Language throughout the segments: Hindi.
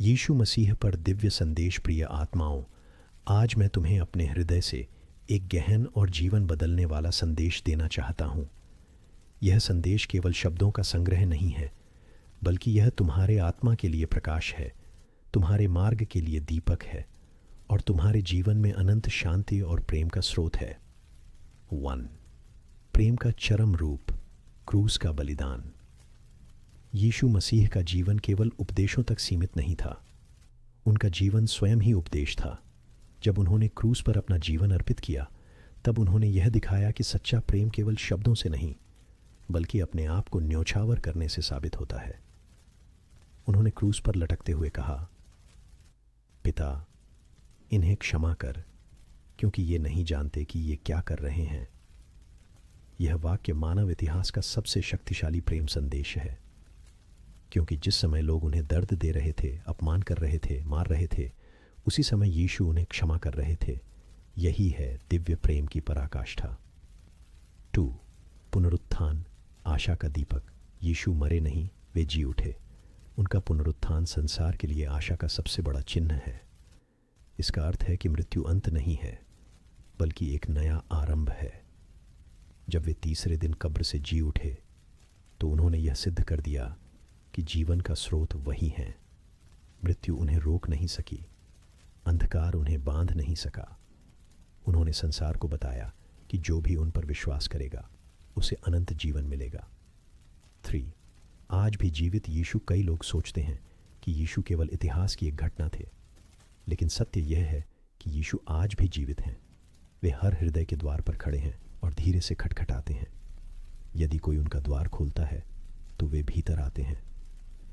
यीशु मसीह पर दिव्य संदेश प्रिय आत्माओं, आज मैं तुम्हें अपने हृदय से एक गहन और जीवन बदलने वाला संदेश देना चाहता हूँ। यह संदेश केवल शब्दों का संग्रह नहीं है, बल्कि यह तुम्हारे आत्मा के लिए प्रकाश है, तुम्हारे मार्ग के लिए दीपक है और तुम्हारे जीवन में अनंत शांति और प्रेम का स्रोत है। 1. प्रेम का चरम रूप, क्रूस का बलिदान। यीशु मसीह का जीवन केवल उपदेशों तक सीमित नहीं था, उनका जीवन स्वयं ही उपदेश था। जब उन्होंने क्रूस पर अपना जीवन अर्पित किया, तब उन्होंने यह दिखाया कि सच्चा प्रेम केवल शब्दों से नहीं, बल्कि अपने आप को न्योछावर करने से साबित होता है। उन्होंने क्रूस पर लटकते हुए कहा, पिता, इन्हें क्षमा कर, क्योंकि ये नहीं जानते कि ये क्या कर रहे हैं। यह वाक्य मानव इतिहास का सबसे शक्तिशाली प्रेम संदेश है, क्योंकि जिस समय लोग उन्हें दर्द दे रहे थे, अपमान कर रहे थे, मार रहे थे, उसी समय यीशु उन्हें क्षमा कर रहे थे। यही है दिव्य प्रेम की पराकाष्ठा। 2. पुनरुत्थान, आशा का दीपक। यीशु मरे नहीं, वे जी उठे। उनका पुनरुत्थान संसार के लिए आशा का सबसे बड़ा चिन्ह है। इसका अर्थ है कि मृत्यु अंत नहीं है, बल्कि एक नया आरंभ है। जब वे तीसरे दिन कब्र से जी उठे, तो उन्होंने यह सिद्ध कर दिया कि जीवन का स्रोत वही है। मृत्यु उन्हें रोक नहीं सकी, अंधकार उन्हें बांध नहीं सका। उन्होंने संसार को बताया कि जो भी उन पर विश्वास करेगा, उसे अनंत जीवन मिलेगा। 3. आज भी जीवित यीशु। कई लोग सोचते हैं कि यीशु केवल इतिहास की एक घटना थे, लेकिन सत्य यह है कि यीशु आज भी जीवित हैं। वे हर हृदय के द्वार पर खड़े हैं और धीरे से खटखटाते हैं। यदि कोई उनका द्वार खोलता है, तो वे भीतर आते हैं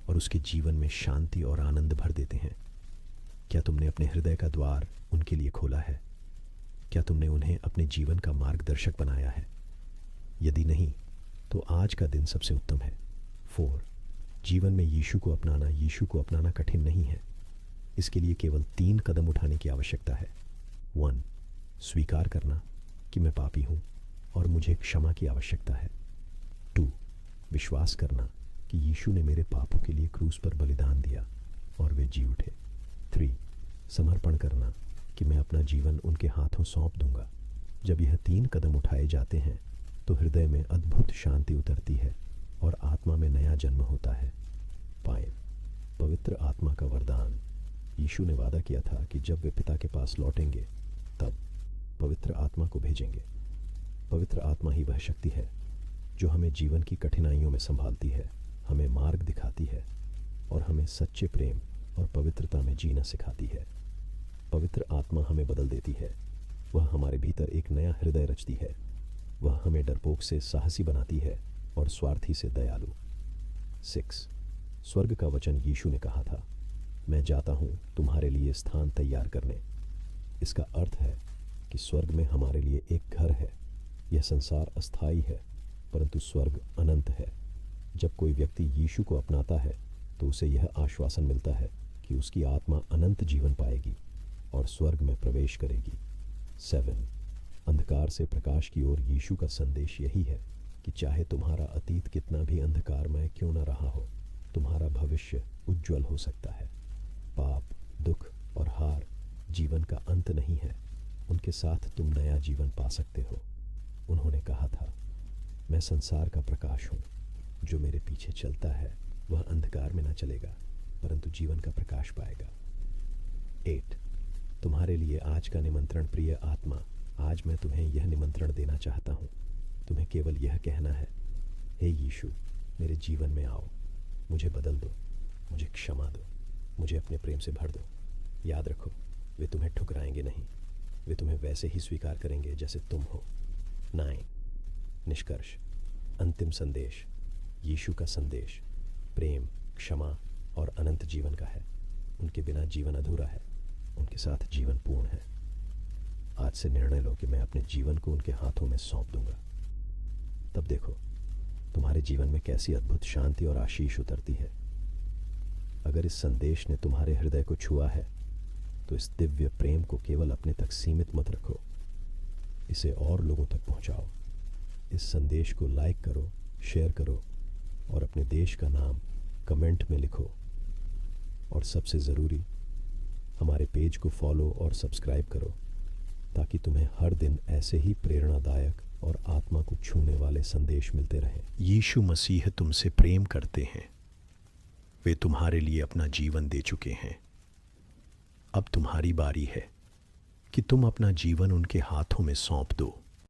और उसके जीवन में शांति और आनंद भर देते हैं। क्या तुमने अपने हृदय का द्वार उनके लिए खोला है? क्या तुमने उन्हें अपने जीवन का मार्गदर्शक बनाया है? यदि नहीं, तो आज का दिन सबसे उत्तम है। 4. जीवन में यीशु को अपनाना। यीशु को अपनाना कठिन नहीं है। इसके लिए केवल 3 कदम उठाने की आवश्यकता है। 1. स्वीकार करना कि मैं पापी हूँ और मुझे क्षमा की आवश्यकता है। 2. विश्वास करना कि यीशु ने मेरे पापों के लिए क्रूस पर बलिदान दिया और वे जी उठे। 3. समर्पण करना कि मैं अपना जीवन उनके हाथों सौंप दूंगा। जब यह 3 कदम उठाए जाते हैं, तो हृदय में अद्भुत शांति उतरती है और आत्मा में नया जन्म होता है। 5. पवित्र आत्मा का वरदान। यीशु ने वादा किया था कि जब वे पिता के पास लौटेंगे, तब पवित्र आत्मा को भेजेंगे। पवित्र आत्मा ही वह शक्ति है जो हमें जीवन की कठिनाइयों में संभालती है, हमें मार्ग दिखाती है और हमें सच्चे प्रेम और पवित्रता में जीना सिखाती है। पवित्र आत्मा हमें बदल देती है। वह हमारे भीतर एक नया हृदय रचती है। वह हमें डरपोक से साहसी बनाती है और स्वार्थी से दयालु। 6. स्वर्ग का वचन। यीशु ने कहा था, मैं जाता हूँ तुम्हारे लिए स्थान तैयार करने। इसका अर्थ है कि स्वर्ग में हमारे लिए एक घर है। यह संसार अस्थायी है, परंतु स्वर्ग अनंत है। जब कोई व्यक्ति यीशु को अपनाता है, तो उसे यह आश्वासन मिलता है कि उसकी आत्मा अनंत जीवन पाएगी और स्वर्ग में प्रवेश करेगी। 7. अंधकार से प्रकाश की ओर। यीशु का संदेश यही है कि चाहे तुम्हारा अतीत कितना भी अंधकारमय क्यों न रहा हो, तुम्हारा भविष्य उज्ज्वल हो सकता है। पाप, दुख और हार जीवन का अंत नहीं है, उनके साथ तुम नया जीवन पा सकते हो। उन्होंने कहा था, मैं संसार का प्रकाश हूँ। जो मेरे पीछे चलता है, वह अंधकार में न चलेगा, परंतु जीवन का प्रकाश पाएगा। 8. तुम्हारे लिए आज का निमंत्रण। प्रिय आत्मा, आज मैं तुम्हें यह निमंत्रण देना चाहता हूँ। तुम्हें केवल यह कहना है, हे यीशु, मेरे जीवन में आओ, मुझे बदल दो, मुझे क्षमा दो, मुझे अपने प्रेम से भर दो। याद रखो, वे तुम्हें ठुकराएंगे नहीं, वे तुम्हें वैसे ही स्वीकार करेंगे जैसे तुम हो। 9. निष्कर्ष, अंतिम संदेश। यीशु का संदेश प्रेम, क्षमा और अनंत जीवन का है। उनके बिना जीवन अधूरा है, उनके साथ जीवन पूर्ण है। आज से निर्णय लो कि मैं अपने जीवन को उनके हाथों में सौंप दूंगा। तब देखो तुम्हारे जीवन में कैसी अद्भुत शांति और आशीष उतरती है। अगर इस संदेश ने तुम्हारे हृदय को छुआ है, तो इस दिव्य प्रेम को केवल अपने तक सीमित मत रखो, इसे और लोगों तक पहुंचाओ। इस संदेश को लाइक करो, शेयर करो और अपने देश का नाम कमेंट में लिखो। और सबसे ज़रूरी, हमारे पेज को फॉलो और सब्सक्राइब करो ताकि तुम्हें हर दिन ऐसे ही प्रेरणादायक और आत्मा को छूने वाले संदेश मिलते रहें। यीशु मसीह तुमसे प्रेम करते हैं। वे तुम्हारे लिए अपना जीवन दे चुके हैं। अब तुम्हारी बारी है कि तुम अपना जीवन उनके हाथों में सौंप दो।